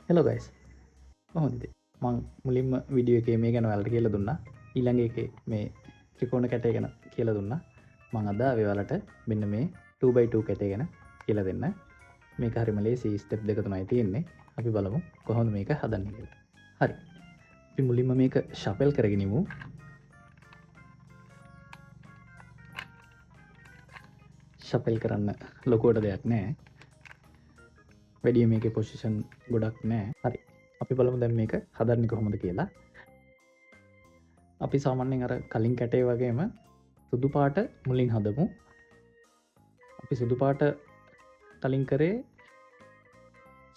Hello guys කොහොමද මං මුලින්ම වීඩියෝ එකේ මේ ගැන ඔයාලට කියලා දුන්නා ඊළඟ එකේ මේ ත්‍රිකෝණ කැටය ගැන කියලා දුන්නා මං අද ඔයාලට මෙන්න මේ 2x2 කැටය ගැන කියලා දෙන්න මේක හරිම ලේසි ස්ටෙප් දෙක තුනයි තියෙන්නේ අපි බලමු කොහොමද මේක හදන්නේ කියලා හරි අපි මුලින්ම මේක ෂෆල් කරගෙන ඉමු ෂෆල් කරන්න ලොකුවට දෙයක් නැහැ වැඩිය මේකේ පොසිෂන් ගොඩක් නැහැ. හරි. අපි බලමු දැන් මේක හදන්නේ කොහොමද කියලා. අපි සාමාන්‍යයෙන් අර කලින් කැටේ වගේම සුදු පාට මුලින් හදමු. අපි සුදු පාට කලින් කරේ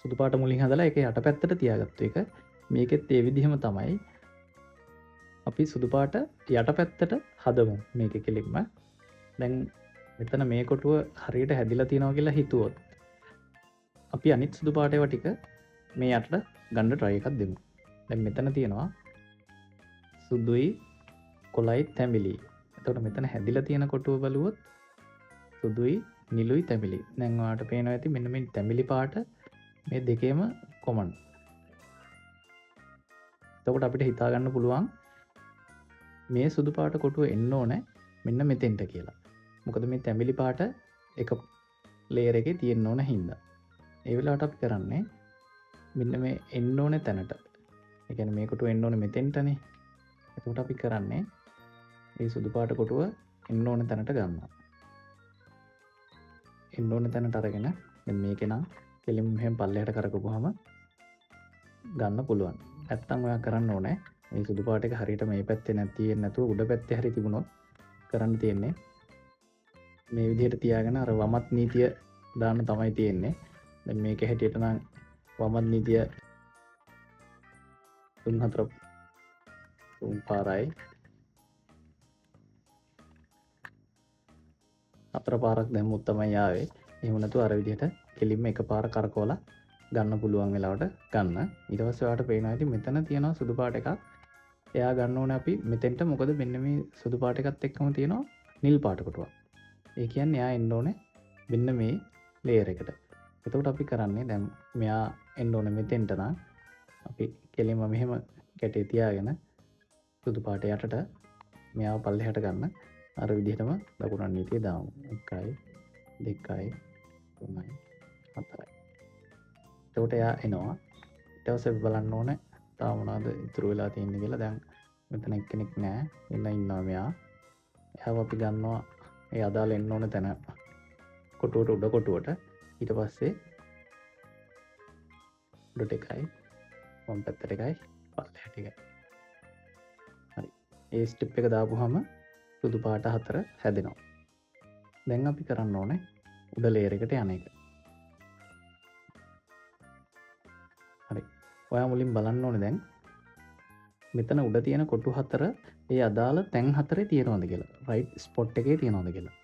සුදු පාට මුලින් හදලා ඒකේ යට පැත්තට තියාගත්තු එක. මේකෙත් ඒ විදිහම තමයි. අපි සුදු පාට යට පැත්තට හදමු මේකේ කෙලින්ම. දැන් මෙතන මේ කොටුව හරියට හැදිලා තියෙනවා කියලා හිතුවොත් අපි අනිත් සුදු පාට ඒවා ටික මේ යටට ගන්න try එකක් දෙමු. දැන් මෙතන තියෙනවා සුදුයි කොළයි තැඹිලි. එතකොට මෙතන හැදිලා තියෙන කොටුව බලුවොත් සුදුයි නිලුයි තැඹිලි. දැන් ඔයාලට පේනවා ඇති මෙන්න මේ තැඹිලි පාට මේ දෙකේම common. එතකොට අපිට හිතා ගන්න පුළුවන් මේ සුදු පාට කොටුව එන්න ඕනේ මෙන්න මෙතෙන්ට කියලා. මොකද මේ තැඹිලි පාට එක layer එකේ තියෙන්න ඕන හින්දා. ඒ වෙලාවට අපි කරන්නේ මෙන්න මේ එන්න ඕනේ තැනට. ඒ කියන්නේ මේ කොටුව එන්න ඕනේ මෙතෙන්ටනේ. එතකොට අපි කරන්නේ මේ සුදු පාට කොටුව එන්න ඕනේ තැනට ගන්නවා. එන්න ඕනේ තැනට අරගෙන දැන් මේකේ නම් කෙලින්ම මෙහෙම පල්ලෙහාට කරකවුවාම ගන්න පුළුවන්. නැත්තම් ඔයා කරන්න ඕනේ මේ සුදු පාට එක හරියට මේ පැත්තේ නැතිවෙන්නේ නැතුව උඩ පැත්තේ හරි තිබුණොත් කරන්න තියෙන්නේ මේ විදිහට තියාගෙන අර වමත් නීතිය දාන්න තමයි තියෙන්නේ. දැන් මේක හැටියට නම් වමත් නීතිය 3 පාරයි 4 පාරක් දැම්මොත් තමයි ආවේ. එහෙම නැතුව අර විදිහට කෙලින්ම එකපාර කරකවලා ගන්න පුළුවන් වෙලාවට ගන්න. ඊට පස්සේ ඔයාලට පේනවා ඉතින් මෙතන තියෙනවා සුදු පාට එකක්. එයා ගන්න ඕනේ අපි මෙතෙන්ට මොකද මෙන්න මේ සුදු පාට එකත් එක්කම තියෙනවා නිල් පාට කොටුවක්. ඒ කියන්නේ එයා එන්න ඕනේ මෙන්න මේ layer එකට. එතකොට අපි කරන්නේ දැන් මෙයා එන්න ඕනේ මෙතෙන්ට නම් අපි කෙලින්ම මෙහෙම කැටේ තියාගෙන සුදු පාට යටට මෙයාව පල්ලෙහාට ගන්න අර විදිහටම දකුණන් නීතිය දාමු 1යි 2යි 3යි 4යි. එතකොට එයා එනවා. ඊට පස්සේ බලන්න ඕනේ තාම මොනවද ඉතුරු වෙලා තියෙන්නේ කියලා. දැන් මෙතන එක්කෙනෙක් නැහැ. එන්න ඉන්නවා මෙයා. එයාව අපි ගන්නවා ඒ අදාළ එන්න ඕනේ තැන කොටුවට උඩ කොටුවට. ඊට පස්සේ උඩට එකයි වම් පැත්තට එකයි පල්ලෙහාට එකයි. හරි. ඒ ස්ටෙප් එක දාපුවාම සුදු පාට 4 හැදෙනවා. දැන් අපි කරන්න ඕනේ උඩ layer එකට යන එක. හරි. ඔයා මුලින් බලන්න ඕනේ දැන් මෙතන උඩ තියෙන කොටු 4 ඒ අදාළ තැන් 4 තියෙනවද කියලා. right spot එකේ තියෙනවද කියලා.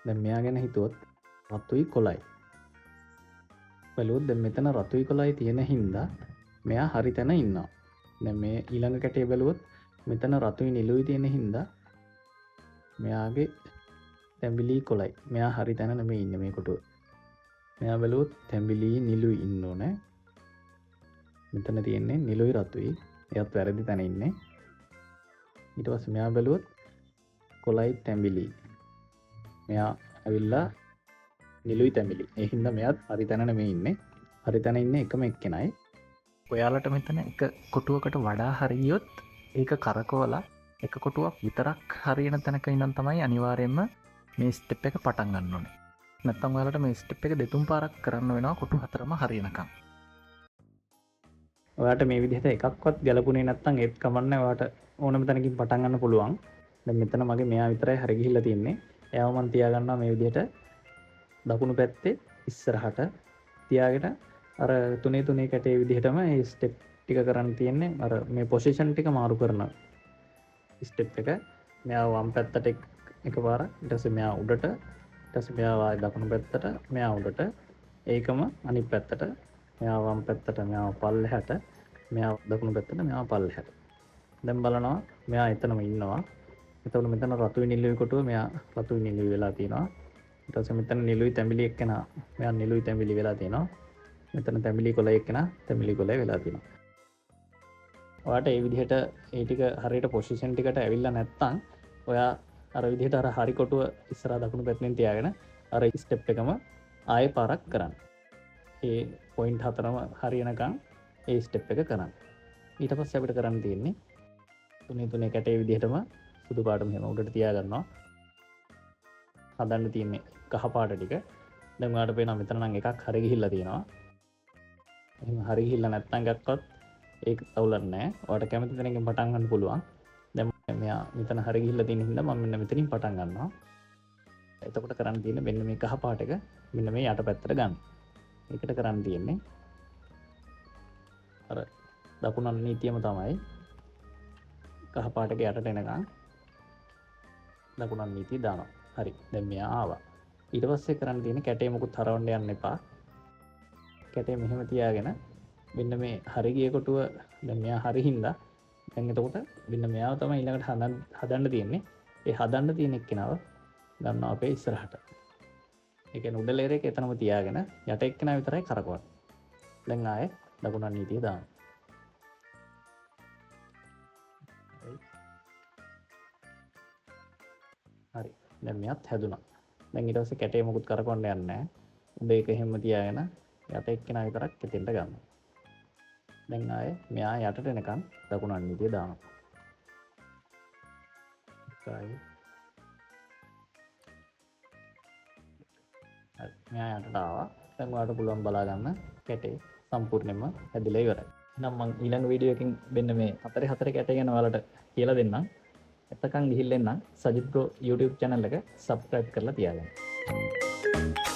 දැන් මෙයා ගැන හිතුවොත් රතුයි කොළයි බලුවොත් දැන් මෙතන රතුයි කොළයි තියෙන හින්දා මෙයා හරි තැන ඉන්නවා. දැන් මේ ඊළඟ කැටේ බැලුවොත් මෙතන රතුයි නිලුයි තියෙන හින්දා මෙයාගේ තැඹිලි කොළයි මෙයා හරි තැන නෙමෙයි ඉන්නේ මේ කොටුව. මෙයා බැලුවොත් තැඹිලි නිලුයි ඉන්න ඕනේ. මෙතන තියෙන්නේ නිලුයි රතුයි. එයාත් වැරදි තැන ඉන්නේ. ඊට පස්සේ මෙයා බැලුවොත් කොළයි තැඹිලි. මෙයා ඇවිල්ලා නිලුයි තැඹිලි. ඒ හින්දා මෙයාත් හරි තැන නෙමෙයි ඉන්නේ. හරි තැන ඉන්නේ එකම එක්කෙනයි. ඔයාලට මෙතන එක කොටුවකට වඩා හරියොත් ඒක කරකවලා එක කොටුවක් විතරක් හරියන තැනක ඉඳන් තමයි අනිවාර්යයෙන්ම මේ ස්ටෙප් එක පටන් ගන්න ඕනේ. නැත්නම් ඔයාලට මේ ස්ටෙප් එක දෙතුන් පාරක් කරන්න වෙනවා කොටු 4ම හරියනකම්. ඔයාලට මේ විදිහට එකක්වත් ගැලපුණේ නැත්නම් ඒත් කමන්නේ ඔයාලට ඕනම තැනකින් පටන් ගන්න පුළුවන්. දැන් මෙතන මගේ මෙයා විතරයි හරි ගිහිල්ලා තියෙන්නේ. එයාව මම තියාගන්නවා මේ විදිහට දකුණු පැත්තේ ඉස්සරහට තියාගෙන අර තුනේ කැටේ විදිහටම මේ ස්ටෙප් ටික කරන්න තියෙන්නේ. අර මේ පොසිෂන් ටික මාරු කරන ස්ටෙප් එක. මෙයා වම් පැත්තට එකපාරක් ඊට පස්සේ මෙයා උඩට ඊට පස්සේ මෙයා ආයි දකුණු පැත්තට මෙයා උඩට ඒකම අනිත් පැත්තට මෙයා වම් පැත්තට මෙයා පල්ලෙහාට මෙයා දකුණු පැත්තට මෙයා පල්ලෙහාට. දැන් බලනවා මෙයා එතනම ඉන්නවා. එතකොට මෙතන රතුයි නිලුයි කොටුව මෙයා රතුයි නිලුයි වෙලා තියෙනවා. ඊට පස්සේ මෙතන නිලුයි තැඹිලි එක්කන මෙයා නිලුයි තැඹිලි වෙලා තියෙනවා. මෙතන තැඹිලි කොළ එක්කෙනා තැඹිලි කොළේ වෙලා තියෙනවා. ඔයාට ඒ විදිහට ඒ ටික හරියට පොසිෂන් ටිකට ඇවිල්ලා නැත්තම් ඔයා අර විදිහට අර හරි කොටුව ඉස්සරහා දකුණු පැත්තෙන් තියාගෙන අර ස්ටෙප් එකම ආයෙ පාරක් කරන්න. ඒ පොයින්ට් හතරම හරියනකම් ඒ ස්ටෙප් එක කරන්න. ඊට පස්සේ අපිට කරන්න තියෙන්නේ තුනේ කැටේ විදිහටම සුදු පාට මෙහෙම උඩට තියාගන්නවා. හදන්න තියෙන්නේ කහ පාට ටික. දැන් ඔයාලට පේනවා මෙතන නම් එකක් හරි ගිහිල්ලා තියෙනවා. එහෙනම් හරි ගිහිල්ලා නැත්තම් ගත්තොත් ඒක අවුලක් නැහැ. ඔයාලට කැමති තැනකින් පටන් ගන්න පුළුවන්. දැන් මෙයා මෙතන හරි ගිහිල්ලා තියෙන හින්දා මම මෙන්න මෙතනින් පටන් ගන්නවා. එතකොට කරන්න තියෙන්නේ මෙන්න මේ කහ පාට එක මෙන්න මේ යට පැත්තට ගන්න. ඒකට කරන්න තියෙන්නේ අර දකුණු නීතියම තමයි කහ පාට එක යටට එනකන් දකුණු නීතිය දානවා. හරි. දැන් මෙයා ආවා. ඊට පස්සේ කරන්න තියෙන්නේ කැටේ මොකුත් හරවන්න යන්න එපා. කැටේ මෙහෙම තියාගෙන මෙන්න මේ හරි ගිය කොටුව දැන් මෙයා හරි හින්දා දැන් එතකොට මෙන්න මෙයාව තමයි ඊළඟට හදන්න තියෙන්නේ. ඒ හදන්න තියෙන එක්කෙනාව ගන්නවා අපේ ඉස්සරහට. ඒ කියන්නේ උඩ ලේයර් එක එතනම තියාගෙන යට එක්කෙනා විතරයි කරකවන්නේ. දැන් ආයේ දකුණු නීතිය දානවා. හරි. දැන් මෙයාත් හැදුනා. දැන් ඊට පස්සේ කැටේ මොකුත් කරකවන්න යන්නේ නැහැ. උඩ එක එහෙම තියාගෙන යට එක්කෙනා විතරක් කෙතෙන්ට ගන්නවා. දැන් ආයේ මෙයා යටට එනකන් දකුණු නීතිය දානවා. හරි. මෙයා යටට ආවා. දැන් ඔයාලට පුළුවන් බලා ගන්න කැටේ සම්පූර්ණයෙන්ම හැදිලා ඉවරයි. එහෙනම් මම ඊළඟ වීඩියෝ එකකින් මෙන්න මේ 4 කැටේ ගැන ඔයාලට කියලා දෙන්නම්. එතකන් ගිහිල්ලා එන්නම් සජිත් බ්‍රෝ YouTube channel එක subscribe කරලා තියාගන්න.